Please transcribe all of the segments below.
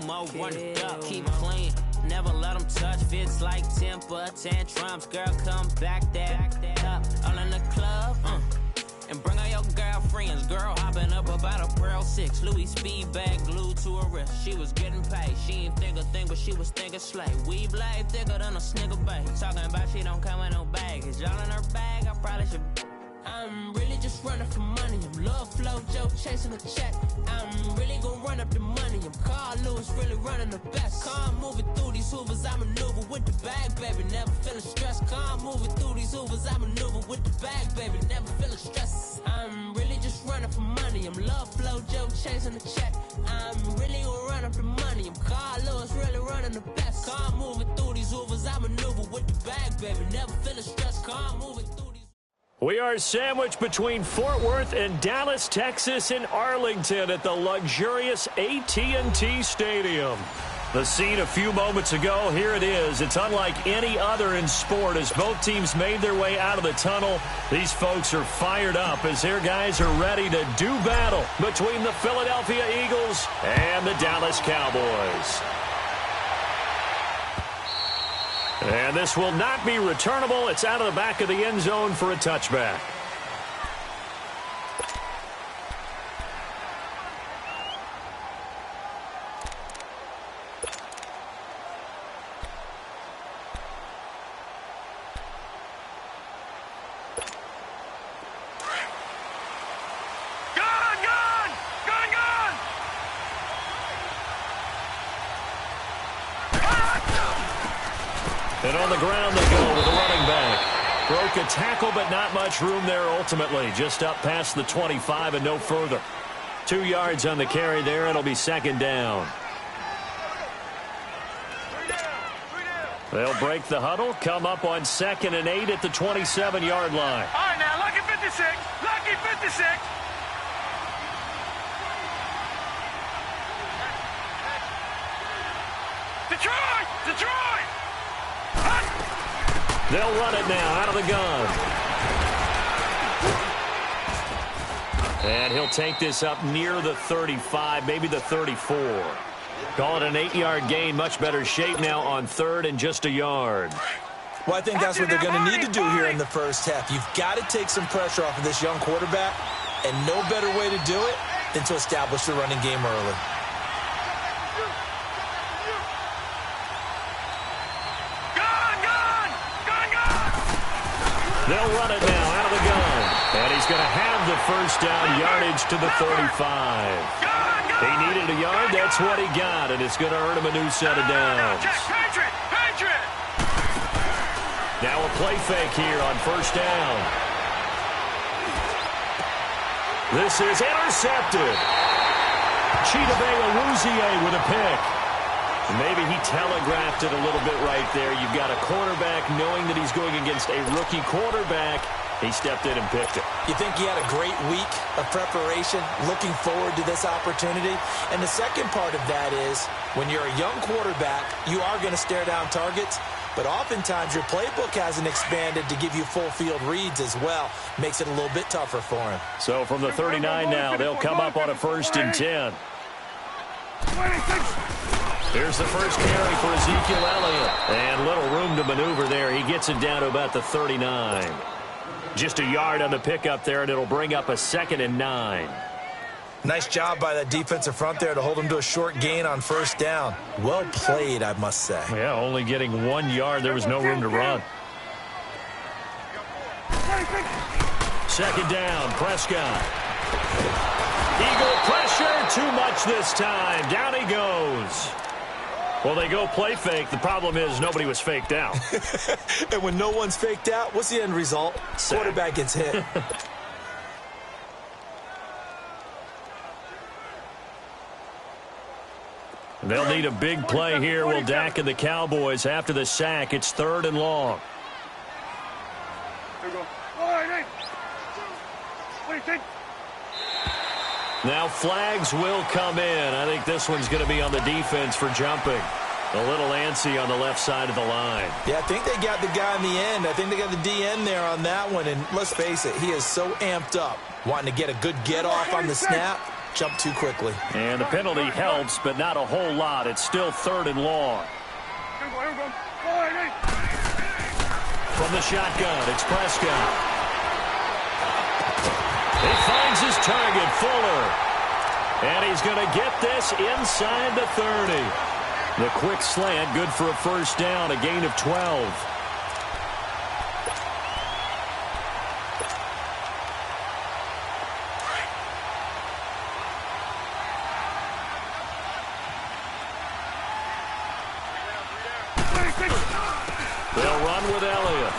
more, run it up, keep clean. Never let them touch, fits like temper tantrums. Girl, come back that up, all in the club, and bring all your girlfriends. Girl, hopping up about a Pearl 6, Louis speed bag glued to her wrist. She was getting paid, she ain't think a thing, but she was thinking slay. We blade thicker than a snigger bag. Talking about she don't come with no baggage. Y'all in her bag, I probably should. I'm really just running for money. I'm love flow, Joe chasing a check. I'm really gonna run up the money. I'm Carl Lewis, really running the best. Calm moving through these hoovers, I maneuver with the bag, baby. Never feeling stressed. Calm moving through these hoovers, I maneuver with the bag, baby. Never feeling stressed. I'm really just running for money. I'm love flow, Joe chasing a check. I'm really gonna run up the money. I'm Carl Lewis, really running the best. Calm moving through these hoovers, I maneuver with the bag, baby. Never feeling stressed. Calm moving through. We are sandwiched between Fort Worth and Dallas, Texas, and Arlington at the luxurious AT&T Stadium. The scene a few moments ago, here it is. It's unlike any other in sport as both teams made their way out of the tunnel. These folks are fired up as their guys are ready to do battle between the Philadelphia Eagles and the Dallas Cowboys. And this will not be returnable. It's out of the back of the end zone for a touchback. And on the ground they go with the running back. Broke a tackle, but not much room there ultimately. Just up past the 25 and no further. 2 yards on the carry there. It'll be second down. They'll break the huddle, come up on 2nd and 8 at the 27-yard line. All right, now, lucky 56. Lucky 56. Detroit! Detroit! They'll run it now out of the gun. And he'll take this up near the 35, maybe the 34. Call it an 8-yard gain. Much better shape now on 3rd and just a yard. Well, I think that's what they're going to need to do here in the first half. You've got to take some pressure off of this young quarterback, and no better way to do it than to establish the running game early. They'll run it now out of the gun. And he's going to have the first down yardage to the 35. He needed a yard. That's what he got. And it's going to earn him a new set of downs. Now a play fake here on first down. This is intercepted. Chidobe with a pick. Maybe he telegraphed it a little bit right there. You've got a quarterback knowing that he's going against a rookie quarterback. He stepped in and picked it. You think he had a great week of preparation, looking forward to this opportunity? And the second part of that is, when you're a young quarterback, you are going to stare down targets, but oftentimes your playbook hasn't expanded to give you full field reads as well. Makes it a little bit tougher for him. So from the 39 now, they'll come up on a 1st and 10. Here's the first carry for Ezekiel Elliott. And little room to maneuver there. He gets it down to about the 39. Just a yard on the pickup there, and it'll bring up a 2nd and 9. Nice job by that defensive front there to hold him to a short gain on first down. Well played, I must say. Yeah, only getting 1 yard. There was no room to run. 2nd down, Prescott. Eagle pressure, too much this time. Down he goes. Well, they go play fake. The problem is nobody was faked out. And when no one's faked out, what's the end result? Sack. Quarterback gets hit. They'll need a big play here. Will Dak and the Cowboys after the sack. It's 3rd and long. There we go. All right, what do you think? Now flags will come in. I think this one's going to be on the defense for jumping. A little antsy on the left side of the line. Yeah, I think they got the guy in the end. I think they got the DN there on that one. And let's face it, he is so amped up, wanting to get a good get-off on the snap. jump too quickly. And the penalty helps, but not a whole lot. It's still 3rd and long. From the shotgun, it's Prescott. He finds his target, Fuller. And he's going to get this inside the 30. The quick slant, good for a first down, a gain of 12. They'll run with Elliott.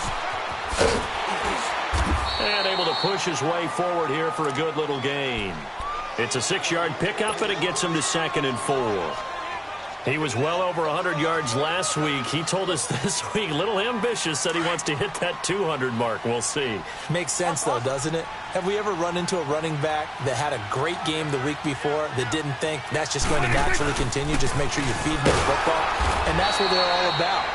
And able to push his way forward here for a good little gain. It's a 6-yard pickup, and it gets him to 2nd and 4. He was well over 100 yards last week. He told us this week, a little ambitious, said he wants to hit that 200 mark. We'll see. Makes sense, though, doesn't it? Have we ever run into a running back that had a great game the week before that didn't think that's just going to naturally continue? Just make sure you feed him the football. And that's what they're all about.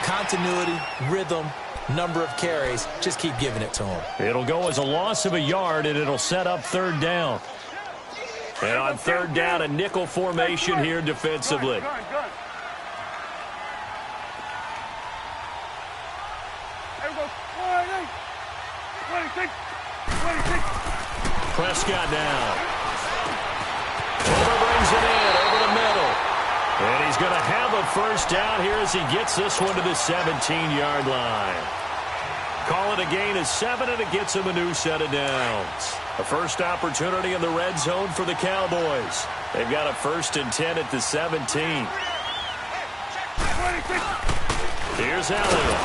Continuity, rhythm, number of carries. Just keep giving it to him. It'll go as a loss of a yard, and it'll set up 3rd down. And on 3rd down, a nickel formation here defensively. Prescott now. Fuller brings it in over the middle. And he's going to have a first down here as he gets this one to the 17-yard line. Call it a gain of 7, and it gets him a new set of downs. A first opportunity in the red zone for the Cowboys. They've got a 1st and 10 at the 17. Here's Elliott.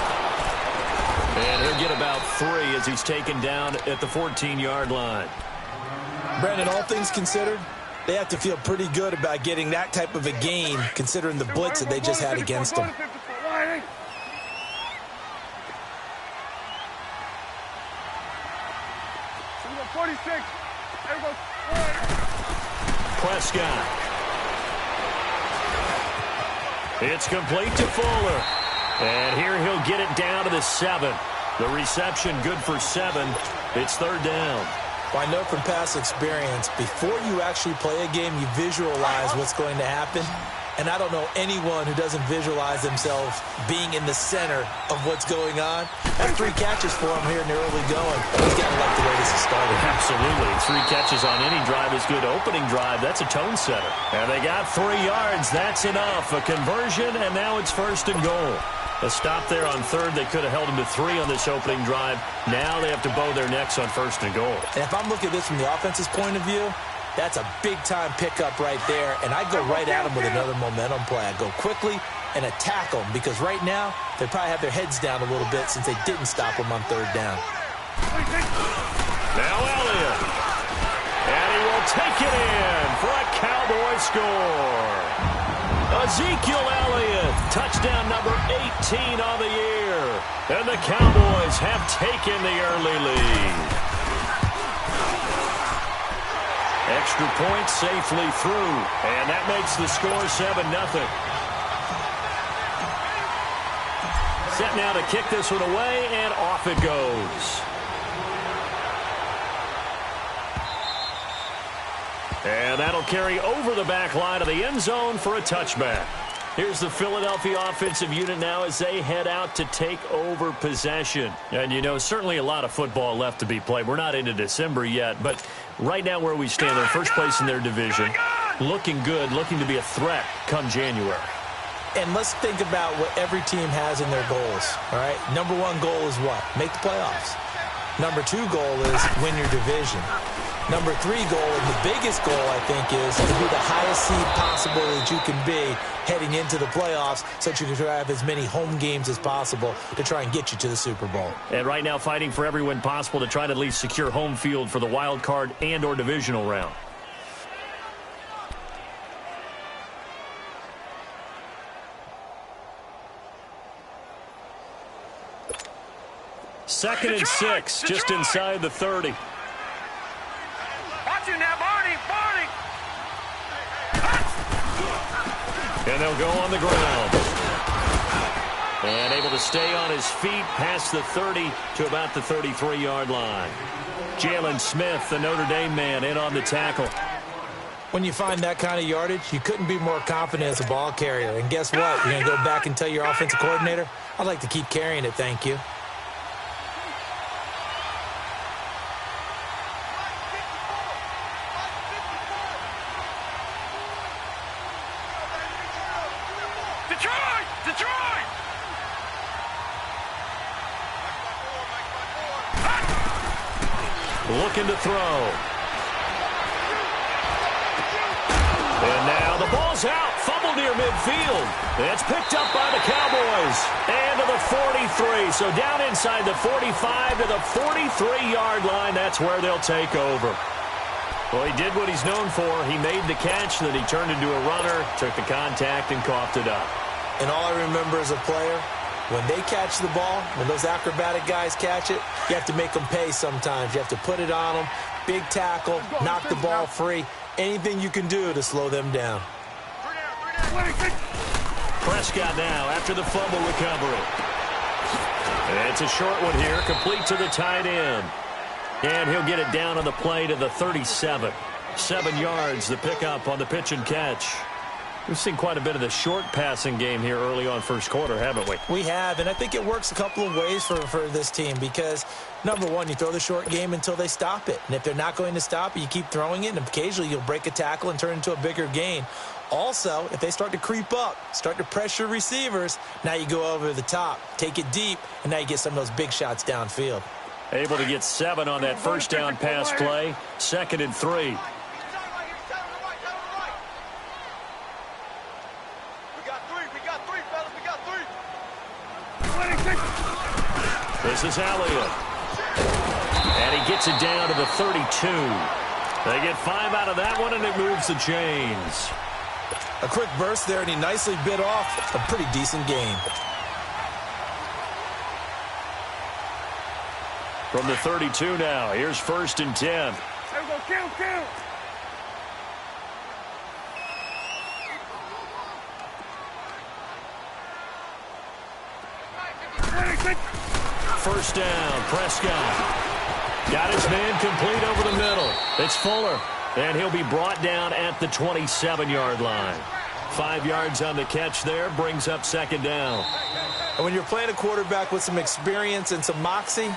And he'll get about 3 as he's taken down at the 14-yard line. Brandon, all things considered, they have to feel pretty good about getting that type of a gain considering the blitz that they just had against them. Prescott. It's complete to Fuller. And here he'll get it down to the 7. The reception good for 7. It's 3rd down. Well, I know from past experience, before you actually play a game, you visualize what's going to happen. And I don't know anyone who doesn't visualize themselves being in the center of what's going on. That's 3 catches for him here in the early going. He's got to like the way this is started. Absolutely. 3 catches on any drive is good. Opening drive, that's a tone setter. And they got 3 yards. That's enough. A conversion, and now it's 1st and goal. A stop there on 3rd. They could have held him to 3 on this opening drive. Now they have to bow their necks on 1st and goal. And if I'm looking at this from the offense's point of view, that's a big-time pickup right there, and I go right at them with another momentum play. I go quickly and attack them because right now they probably have their heads down a little bit since they didn't stop them on 3rd down. Now Elliott. And he will take it in for a Cowboy score. Ezekiel Elliott, touchdown number 18 on the year. And the Cowboys have taken the early lead. Extra point safely through, and that makes the score 7-0. Set now to kick this one away, and off it goes. And that'll carry over the back line of the end zone for a touchback. Here's the Philadelphia offensive unit now as they head out to take over possession. And, you know, certainly a lot of football left to be played. We're not into December yet, but right now where we stand, they're first place in their division. Looking good, looking to be a threat come January. And let's think about what every team has in their goals, all right? Number 1 goal is what? Make the playoffs. Number 2 goal is win your division. Number 3 goal, and the biggest goal, I think, is to be the highest seed possible that you can be heading into the playoffs so that you can have as many home games as possible to try and get you to the Super Bowl. And right now fighting for every win possible to try to at least secure home field for the wild card and or divisional round. Second and 6, just inside the 30. Watch it now, Barney. And they'll go on the ground. And able to stay on his feet past the 30 to about the 33-yard line. Jalen Smith, the Notre Dame man, in on the tackle. When you find that kind of yardage, you couldn't be more confident as a ball carrier. And guess what? You're going to go back and tell your offensive coordinator, I'd like to keep carrying it, thank you. Looking to throw. And now the ball's out. Fumble near midfield. It's picked up by the Cowboys. And to the 43. So down inside the 45 to the 43-yard line. That's where they'll take over. Well, he did what he's known for. He made the catch, then he turned into a runner, took the contact, and coughed it up. And all I remember as a player, when they catch the ball, when those acrobatic guys catch it, you have to make them pay sometimes. You have to put it on them, big tackle, knock the ball free, anything you can do to slow them down. Prescott now after the fumble recovery. And it's a short one here, complete to the tight end. And he'll get it down on the play to the 37. 7 yards, the pickup on the pitch and catch. We've seen quite a bit of the short passing game here early on first quarter, haven't we? We have, and I think it works a couple of ways for this team because, number one, you throw the short game until they stop it. And if they're not going to stop it, you keep throwing it, and occasionally you'll break a tackle and turn into a bigger gain. Also, if they start to creep up, start to pressure receivers, now you go over the top, take it deep, and now you get some of those big shots downfield. Able to get 7 on that first down pass play. 2nd and 3. This is Elliott. And he gets it down to the 32. They get 5 out of that one, and it moves the chains. A quick burst there, and he nicely bit off a pretty decent game. From the 32 now, here's 1st and 10. There we go, count. First down, Prescott. Got his man complete over the middle. It's Fuller, and he'll be brought down at the 27-yard line. 5 yards on the catch there, brings up 2nd down. And when you're playing a quarterback with some experience and some moxie,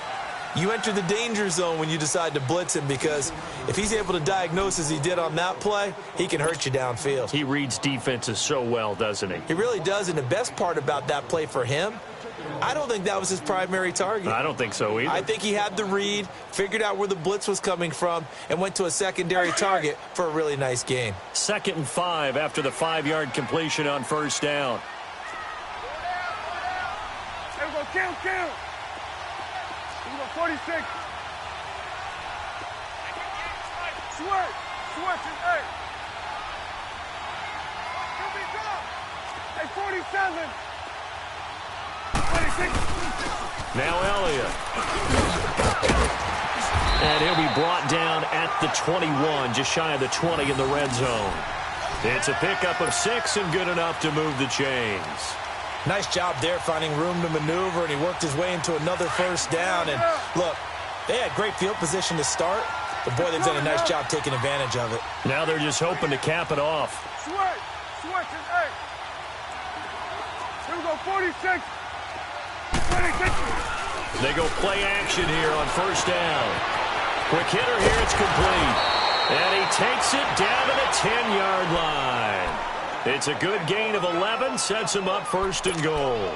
you enter the danger zone when you decide to blitz him because if he's able to diagnose as he did on that play, he can hurt you downfield. He reads defenses so well, doesn't he? He really does, and the best part about that play for him, I don't think that was his primary target. I don't think so either. I think he had the read, figured out where the blitz was coming from, and went to a secondary target for a really nice gain. 2nd and 5 after the 5-yard completion on first down. There we go, count. There we go, 46. Switch is 8. Hey, 47. 26. Now Elliott. And he'll be brought down at the 21, just shy of the 20 in the red zone. It's a pickup of 6 and good enough to move the chains. Nice job there finding room to maneuver, and he worked his way into another first down. And look, they had great field position to start, but boy, they've done a nice job taking advantage of it. Now they're just hoping to cap it off. Switch is 8. Here we go, 46. 26. They go play action here on first down. Quick hitter here, it's complete. And he takes it down to the 10-yard line. It's a good gain of 11, sets him up 1st and goal.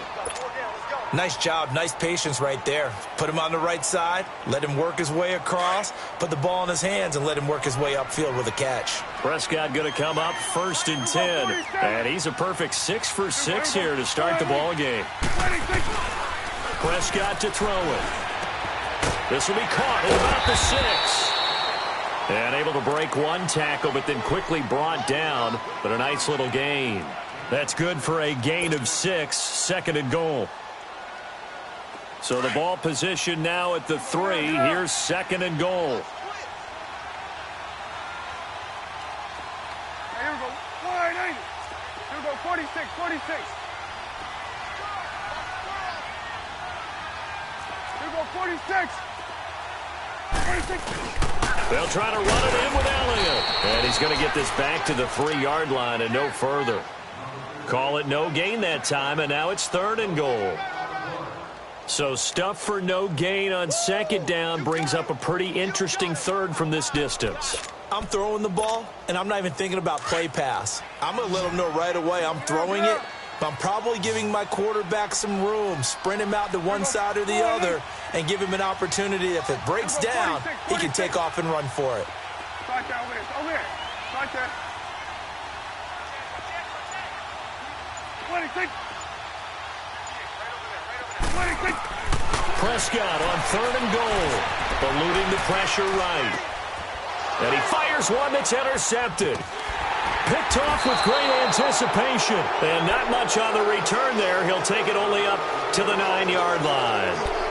Nice job, nice patience right there. Put him on the right side, let him work his way across, put the ball in his hands, and let him work his way upfield with a catch. Prescott going to come up 1st and 10. And he's a perfect 6 for 6 here to start the ball game. Prescott to throw it. This will be caught at about the 6. And able to break one tackle, but then quickly brought down. But a nice little gain. That's good for a gain of 6, 2nd and goal. So the ball position now at the 3. Here's 2nd and goal. Here we go, 480. Here we go, 46. Here we go, 46. They'll try to run it in with Elliott. And he's going to get this back to the 3-yard line and no further. Call it no gain that time, and now it's 3rd and goal. So stuff for no gain on 2nd down brings up a pretty interesting 3rd from this distance. I'm throwing the ball, and I'm not even thinking about play pass. I'm going to let them know right away I'm throwing it, but I'm probably giving my quarterback some room, sprint him out to one side or the other, and give him an opportunity. If it breaks down, he can take off and run for it. Right there, over there. Right there. 26. 26. Prescott on 3rd and goal, eluding the pressure right. And he fires one that's intercepted. Picked off with great anticipation. And not much on the return there. He'll take it only up to the 9-yard line.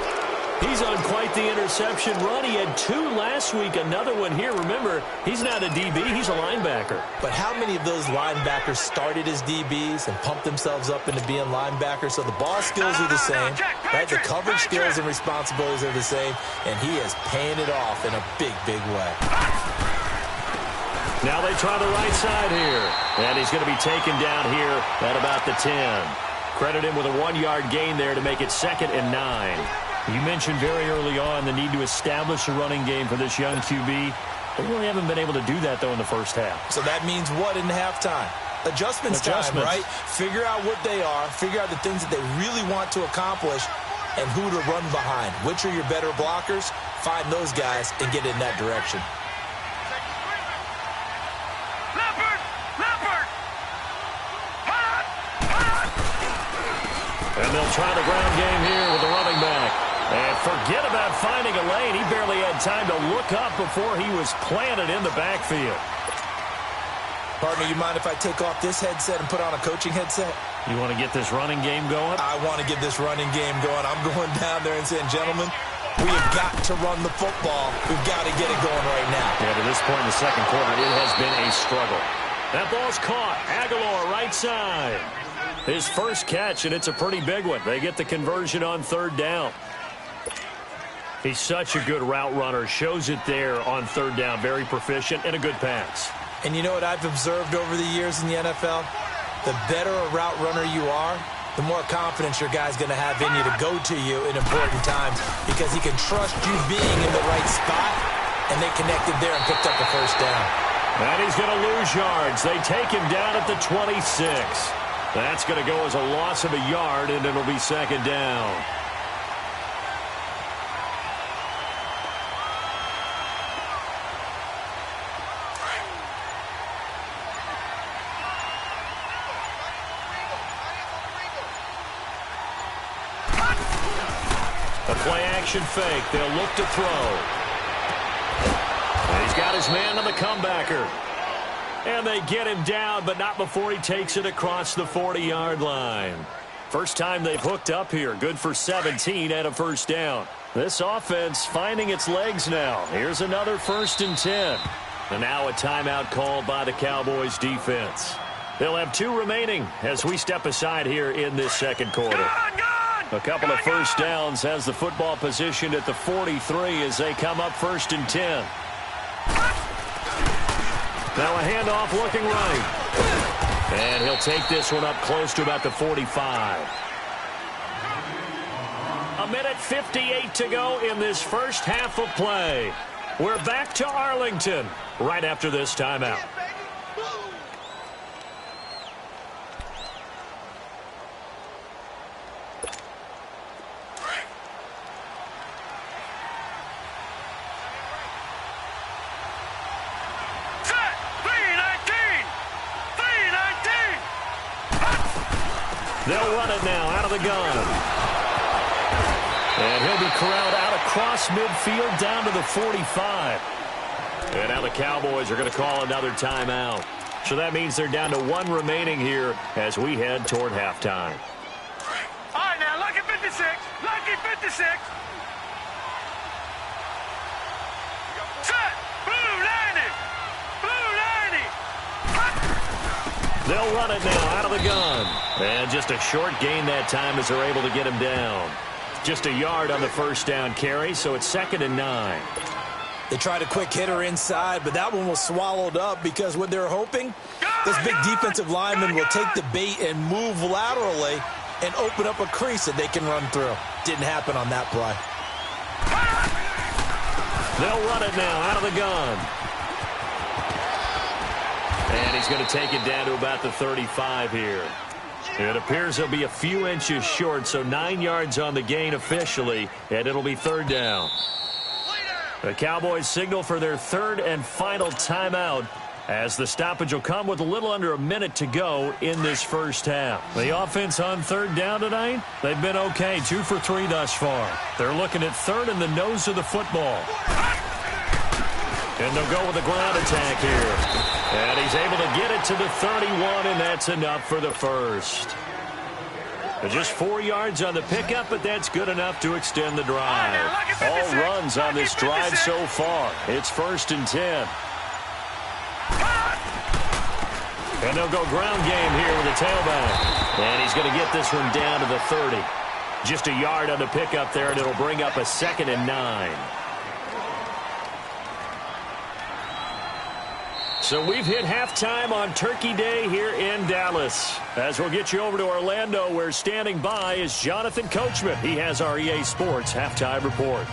He's on quite the interception run. He had 2 last week, another one here. Remember, he's not a DB, he's a linebacker. But how many of those linebackers started as DBs and pumped themselves up into being linebackers? So the ball skills are the same, right? The coverage skills and responsibilities are the same, and he is paying it off in a big, big way. Now they try the right side here, and he's going to be taken down here at about the 10. Credit him with a 1-yard gain there to make it 2nd and 9. You mentioned very early on the need to establish a running game for this young QB. They really haven't been able to do that, though, in the first half. So that means what in halftime? Adjustments time, right? Figure out what they are, figure out the things that they really want to accomplish, and who to run behind. Which are your better blockers? Find those guys and get in that direction. And they'll try the ground game here with the running back. And forget about finding a lane. He barely had time to look up before he was planted in the backfield. Partner, you mind if I take off this headset and put on a coaching headset? You want to get this running game going? I want to get this running game going. I'm going down there and saying, gentlemen, we have got to run the football. We've got to get it going right now. Yeah, to this point in the second quarter, it has been a struggle. That ball's caught. Aguilar right side. His first catch, and it's a pretty big one. They get the conversion on 3rd down. He's such a good route runner. Shows it there on 3rd down. Very proficient and a good pass. And you know what I've observed over the years in the NFL? The better a route runner you are, the more confidence your guy's going to have in you to go to you in important times because he can trust you being in the right spot, and they connected there and picked up the first down. And he's going to lose yards. They take him down at the 26. That's going to go as a loss of a yard, and it'll be 2nd down. A play-action fake. They'll look to throw. And he's got his man on the comebacker. And they get him down, but not before he takes it across the 40-yard line. First time they've hooked up here. Good for 17 and a first down. This offense finding its legs now. Here's another 1st and 10. And now a timeout called by the Cowboys defense. They'll have 2 remaining as we step aside here in this second quarter. A couple of first downs has the football positioned at the 43 as they come up 1st and 10. Now a handoff looking right. And he'll take this one up close to about the 45. A minute 58 to go in this first half of play. We're back to Arlington right after this timeout. They'll run it now out of the gun. And he'll be corralled out across midfield down to the 45. And now the Cowboys are going to call another timeout. So that means they're down to 1 remaining here as we head toward halftime. All right, now, lucky 56. Lucky 56. Set. Blue 90. Blue 90. They'll run it now out of the gun. And just a short gain that time as they're able to get him down. Just a yard on the first down carry, so it's 2nd and 9. They tried a quick hitter inside, but that one was swallowed up because what they're hoping, this big defensive lineman will take the bait and move laterally and open up a crease that they can run through. Didn't happen on that play. They'll run it now out of the gun. And he's going to take it down to about the 35 here. It appears he'll be a few inches short, so 9 yards on the gain officially, and it'll be third down. The Cowboys signal for their third and final timeout as the stoppage will come with a little under a minute to go in this first half. The offense on third down tonight, they've been okay, 2 for 3 thus far. They're looking at third in the nose of the football. And they'll go with a ground attack here. And he's able to get it to the 31, and that's enough for the first. Just 4 yards on the pickup, but that's good enough to extend the drive. All runs on this drive so far. It's 1st and 10. And they'll go ground game here with a tailback. And he's going to get this one down to the 30. Just a yard on the pickup there, and it'll bring up a 2nd and 9. So we've hit halftime on Turkey Day here in Dallas. As we'll get you over to Orlando, where standing by is Jonathan Coachman. He has our EA Sports halftime report.